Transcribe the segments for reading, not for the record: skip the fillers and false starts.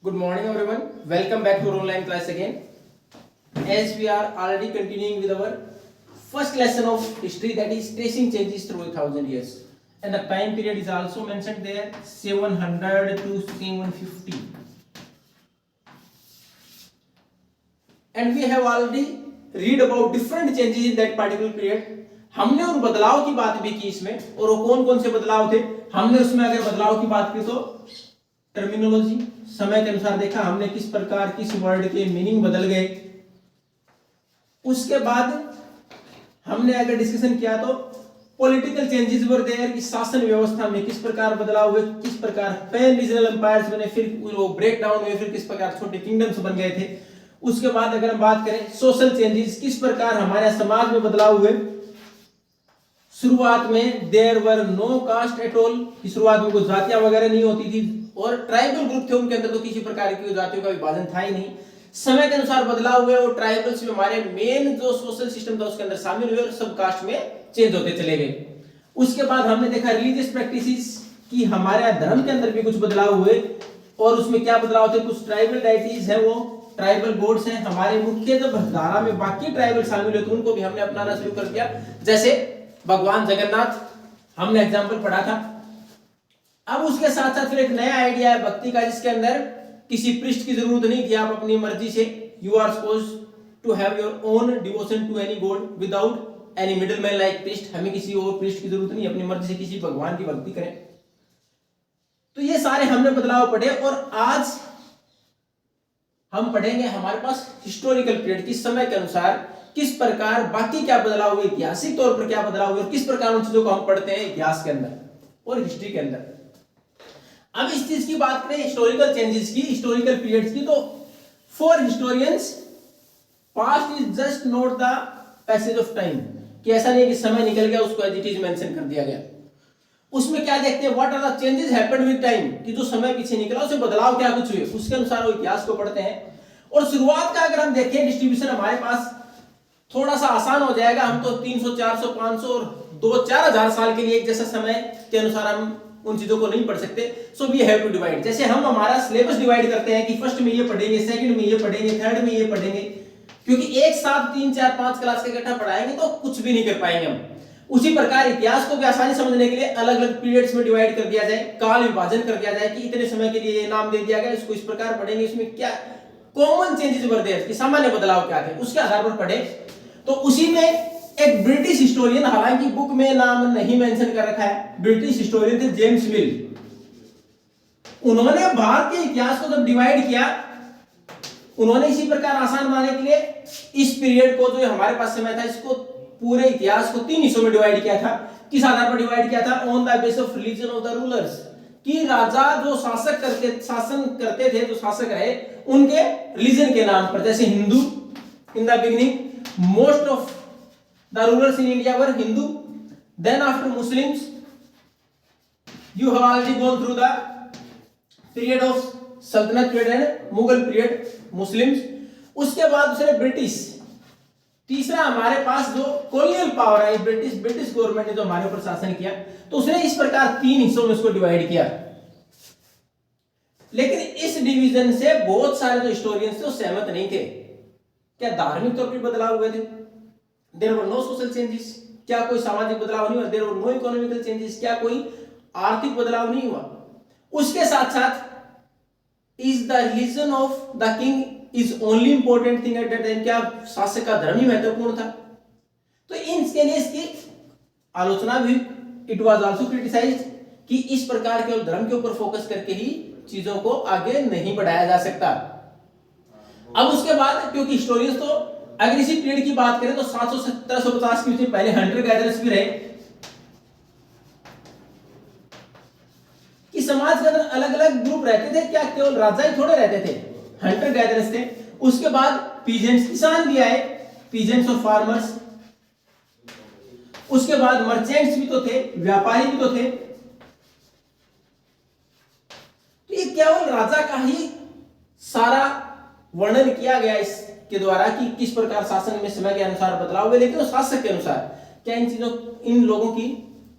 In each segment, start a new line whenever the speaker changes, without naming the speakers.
Good morning everyone. Welcome back to our online class again. As we are already continuing with our first lesson of history, that is tracing changes through 1000 years. And the time period is also mentioned there, 700 to 750. And we have already read about different changes in that particular period. हमने उन बदलाव की बात भी की इसमें, और वो कौन कौन से बदलाव थे हमने उसमें अगर बदलाव की बात की तो टर्मिनोलॉजी, समय के अनुसार देखा हमने किस प्रकार किस वर्ड के मीनिंग बदल गए। उसके बाद हमने अगर डिस्कशन किया तो पॉलिटिकल चेंजेस वर देयर, कि शासन व्यवस्था में किस प्रकार बदलाव हुए, किस प्रकार पैन रीजनल एम्पायर्स बने, फिर वो ब्रेक डाउन हुए, फिर किस प्रकार छोटे किंगडम्स बन गए थे। उसके बाद अगर हम बात करें सोशल चेंजेस, किस प्रकार हमारे समाज में बदलाव हुए। शुरुआत में there were no caste at all, की शुरुआत में कोई जातियां वगैरह नहीं होती थी, और ट्राइबल ग्रुप थे उनके अंदर तो किसी प्रकार की जातियों का विभाजन था ही नहीं। समय के अनुसार बदलाव हुए और ट्राइबल्स में हमारे मेन जो सोशल सिस्टम था उसके अंदर शामिल हुए और सब कास्ट में चेंज होते चले गए। उसके बाद हमने देखा रिलीजियस प्रैक्टिसेस, कि हमारे धर्म के अंदर भी कुछ बदलाव हुए, और उसमें क्या बदलाव थे, कुछ ट्राइबल डाइटीज है, वो ट्राइबल गॉड्स हैं हमारे मुख्य जब धारा में बाकी ट्राइबल शामिल हुए तो उनको भी हमने अपनाना शुरू कर दिया, जैसे भगवान जगन्नाथ हमने एग्जाम्पल पढ़ा था। अब उसके साथ साथ फिर एक नया आइडिया है भक्ति का, जिसके अंदर किसी पृष्ठ की जरूरत नहीं थी, आप अपनी मर्जी से you are suppose to have your own devotion to any god without any middleman like priest, हमें किसी और पृष्ठ की जरूरत नहीं, अपनी मर्जी से किसी भगवान की भक्ति करें। तो ये सारे हमने बदलाव पढ़े, और आज हम पढ़ेंगे हमारे पास हिस्टोरिकल पीरियड की समय के अनुसार किस प्रकार बाकी क्या बदलाव हुए, ऐतिहासिक तौर पर क्या बदलाव हुए, और किस प्रकार उन चीजों को हम पढ़ते हैं इतिहास के अंदर और हिस्ट्री के अंदर। अब इस चीज की बात करें हिस्टोरिकल चेंजेस की, हिस्टोरिकल पीरियड्स की, तो for historians past is just not the passage of time, कि ऐसा नहीं कि समय निकल गया उसको एज इट इज मेंशन कर दिया गया। उसमें क्या देखते हैं, what are the changes happened with time, कि जो समय पीछे निकला उससे बदलाव क्या कुछ हुए, उसके अनुसार वो इतिहास को पढ़ते हैं। और शुरुआत का अगर हम देखें डिस्ट्रीब्यूशन हमारे पास थोड़ा सा आसान हो जाएगा, हम तो 300 400 500 और 2-4 हजार साल के लिए एक जैसा समय के अनुसार हम उन चीजों को नहीं पढ़ सकते। So we have to divide, जैसे हम हमारा सिलेबस डिवाइड करते हैं कि फर्स्ट में ये पढ़ेंगे, सेकंड में ये पढ़ेंगे, थर्ड में ये पढ़ेंगे, क्योंकि एक साथ 3 4 5 क्लास के इकट्ठा पढ़ाएंगे तो कुछ भी नहीं कर पाएंगे हम। उसी प्रकार इतिहास को भी आसानी समझने के लिए अलग अलग पीरियड्स में डिवाइड कर दिया जाए, काल विभाजन कर दिया जाए, कि इतने समय के लिए ये नाम दे दिया गया, इसको इस प्रकार पढ़ेंगे, इसमें क्या कॉमन चेंजेस वर देयर, कि सामान्य बदलाव क्या थे, उसके आधार पर पढ़े। तो उसी में एक ब्रिटिश हिस्टोरियन, हालांकि बुक में नाम नहीं मेंशन कर रखा है, ब्रिटिश हिस्टोरियन थे जेम्स मिल, उन्होंने भारत के इतिहास को जब डिवाइड किया, उन्होंने इसी प्रकार आसान बनाने के लिए इस पीरियड को जो हमारे पास समय था, इसको पूरे इतिहास को 3 हिस्सों में डिवाइड किया था। किस आधार पर डिवाइड किया था, on the base of religion of the rulers, कि राजा जो शासन करते थे, जो शासक रहे, उनके रिलीजन के नाम पर, जैसे Hindu in the beginning most of the rulers in India were Hindu, then after Muslims you have already gone through the period of Sultanate period and Mughal period, Muslims, उसके बाद दूसरे ब्रिटिश, तीसरा हमारे पास जो कॉलोनियल पावर है British government ने जो हमारे ऊपर शासन किया, तो उसने इस प्रकार 3 हिस्सों में इसको डिवाइड किया। लेकिन इस डिवीजन से बहुत सारे जो हिस्टोरियंस थे वो सहमत नहीं थे। क्या धार्मिक तौर पर बदलाव हुए थे, there were no social changes, क्या कोई सामाजिक बदलाव नहीं हुआ, there were no economical changes, क्या कोई आर्थिक बदलाव नहीं हुआ। उसके साथ साथ is the religion of the king is only important thing at that time, क्या शासक का धर्म ही महत्वपूर्ण था। तो इसके लिए इसकी आलोचना भी, इट वाज आल्सो क्रिटिसाइज्ड, कि इस प्रकार केवल धर्म के ऊपर फोकस करके ही चीजों को आगे नहीं बढ़ाया जा सकता। अब उसके बाद क्योंकि हिस्टोरियंस तो अगर इसी पीरियड की बात करें तो 700 से 1750 की पहले हंटर गैदरर्स भी रहे, कि समाज के अंदर अलग अलग ग्रुप रहते थे, क्या केवल राजा ही थोड़े रहते थे, हंटर गैदरर्स थे। उसके बाद पीजेंट्स, किसान भी आए, पीजेंट्स और फार्मर्स। उसके बाद मर्चेंट्स भी तो थे, व्यापारी भी तो थे। तो ये केवल राजा का ही सारा वर्णन किया गया इसके द्वारा कि किस प्रकार शासन में समय के अनुसार बदलाव हुए, लेकिन शासक के अनुसार क्या इन लोगों की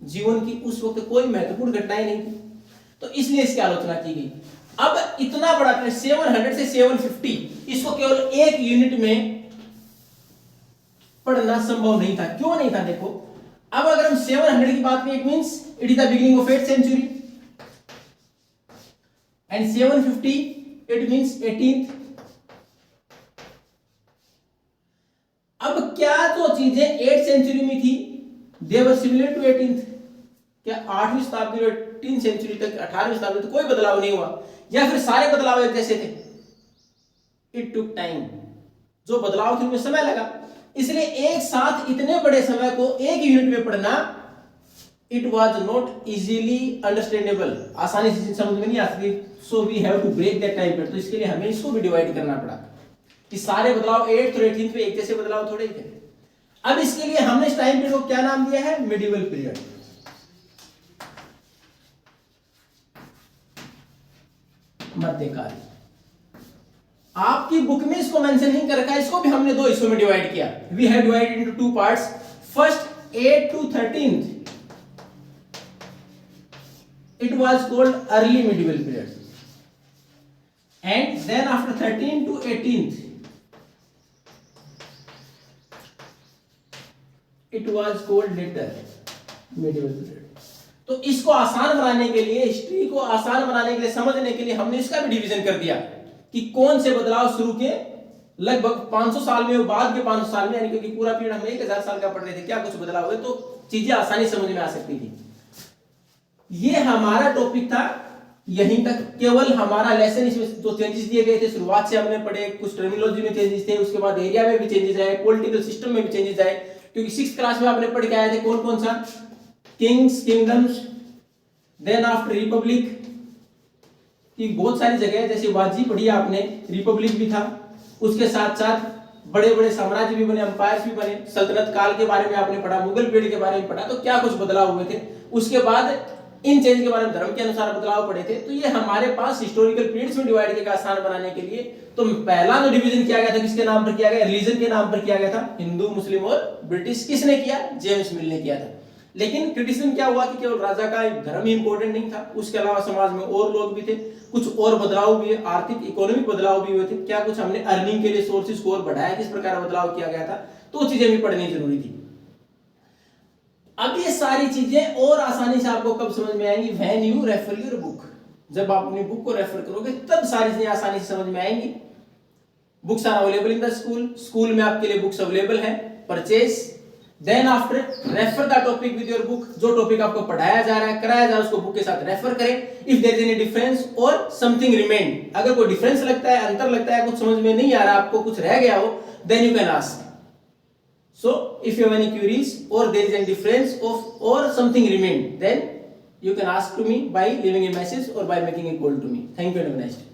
जीवन की उस वक्त कोई महत्वपूर्ण घटनाएं नहीं थी, तो इसलिए इसकी आलोचना की गई। अब इतना बड़ा 700 से 750 इसको केवल एक यूनिट में पढ़ना संभव नहीं था। क्यों नहीं था? देखो, अब अगर हम 700 की बात करें, it means it is the beginning of 8th century, and 750 it means 18th। अब क्या जो चीजें 8th सेंचुरी में थी दे वर सिमिलर टू 18th? क्या 8वीं शताब्दी और 18th सेंचुरी तक 18वीं शताब्दी तक कोई बदलाव नहीं हुआ, या फिर सारे बदलाव एक जैसे थे? इट टुक टाइम, जो बदलाव थे उनमें समय लगा। इसलिए एक साथ इतने बड़े समय को एक यूनिट में पढ़ना it was not easily understandable, आसानी से समझ में नहीं आ सकती। So we have to break that time period. तो इसके लिए हमें इसको भी डिवाइड करना पड़ा कि सारे बदलाव 8th और 18th में एक जैसे बदलाव थोड़े ही थे। अब इसके लिए हमने इस टाइम पीरियड को क्या नाम दिया है? Medieval period. मध्यकाल। आपकी बुक में इसको मेंशन नहीं कर रखा है, इसको भी हमने दो हिस्सों में डिवाइड किया। We have divided into two parts. First 8 to 13th it was called early medieval period, and then after 13 to 18th it was called later medieval period। तो इसको आसान बनाने के लिए, हिस्ट्री को आसान बनाने के लिए, समझने के लिए हमने इसका भी डिवीजन कर दिया कि कौन से बदलाव शुरू के लगभग 500 साल में, बाद के 500 साल में, यानी क्योंकि पूरा पीरियड हम 1000 साल का पढ़ रहे थे, क्या कुछ बदलाव हुए, तो चीजें आसानी समझ में आ सकती थी। ये हमारा टॉपिक था यहीं तक। केवल हमारा लेसन, इसमें जो चेंजेस दिए गए थे शुरुआत से हमने पढ़े, कुछ टर्मिनोलॉजी में चेंजेस थे, उसके बाद एरिया में भी चेंजेस आए, पॉलिटिकल सिस्टम में भी चेंजेस आए, क्योंकि 6th क्लास में आपने पढ़ के आए थे कौन कौन सा? Kings, kingdoms, then after republic की बहुत सारी जगह, जैसे वाजी पढ़ी आपने, रिपब्लिक भी था, उसके साथ साथ बड़े बड़े साम्राज्य भी बने, अंपायर्स भी बने, सल्तनत काल के बारे में आपने पढ़ा, मुगल पीरियड के बारे में पढ़ा, तो क्या कुछ बदलाव हुए थे। उसके बाद इन चेंज के बारे में धर्म के अनुसार बदलाव पड़े थे। तो ये हमारे पास हिस्टोरिकल पीरियड्स में डिवाइड किया आसान बनाने के लिए। तो पहला जो डिवीजन किया गया था किसके नाम पर किया गया? रिलीजन के नाम पर किया गया था, हिंदू, मुस्लिम और ब्रिटिश। किसने किया? जेम्स मिल ने किया था। लेकिन क्रिटिसिज्म क्या हुआ कि केवल राजा का धर्म ही इंपॉर्टेंट नहीं था, उसके अलावा समाज में और लोग भी थे, कुछ और बदलाव भी, आर्थिक इकोनॉमिक बदलाव भी हुए थे। क्या कुछ हमने अर्निंग के लिए सोर्सेज को और बढ़ाया, किस प्रकार बदलाव किया गया था, तो चीजें भी पढ़नी जरूरी थी। अब ये सारी चीजें और आसानी से आपको कब समझ में आएंगी? When you refer your book. जब आप अपनी बुक को रेफर करोगे तब सारी चीजें आसानी से समझ में आएंगी। Books are available in the school. School में आपके लिए बुक्स अवेलेबल है, purchase. Then after refer the topic with your book. जो टॉपिक आपको पढ़ाया जा रहा है, कराया जा रहा है, उसको बुक के साथ रेफर करें। If there is any difference or something remain, अगर कोई डिफरेंस लगता है, अंतर लगता है, कुछ समझ में नहीं आ रहा, आपको कुछ रह गया हो, then you can ask. So if you have any queries or there is any difference of or something remain, then you can ask to me by leaving a message or by making a call to me. Thank you and have a nice day.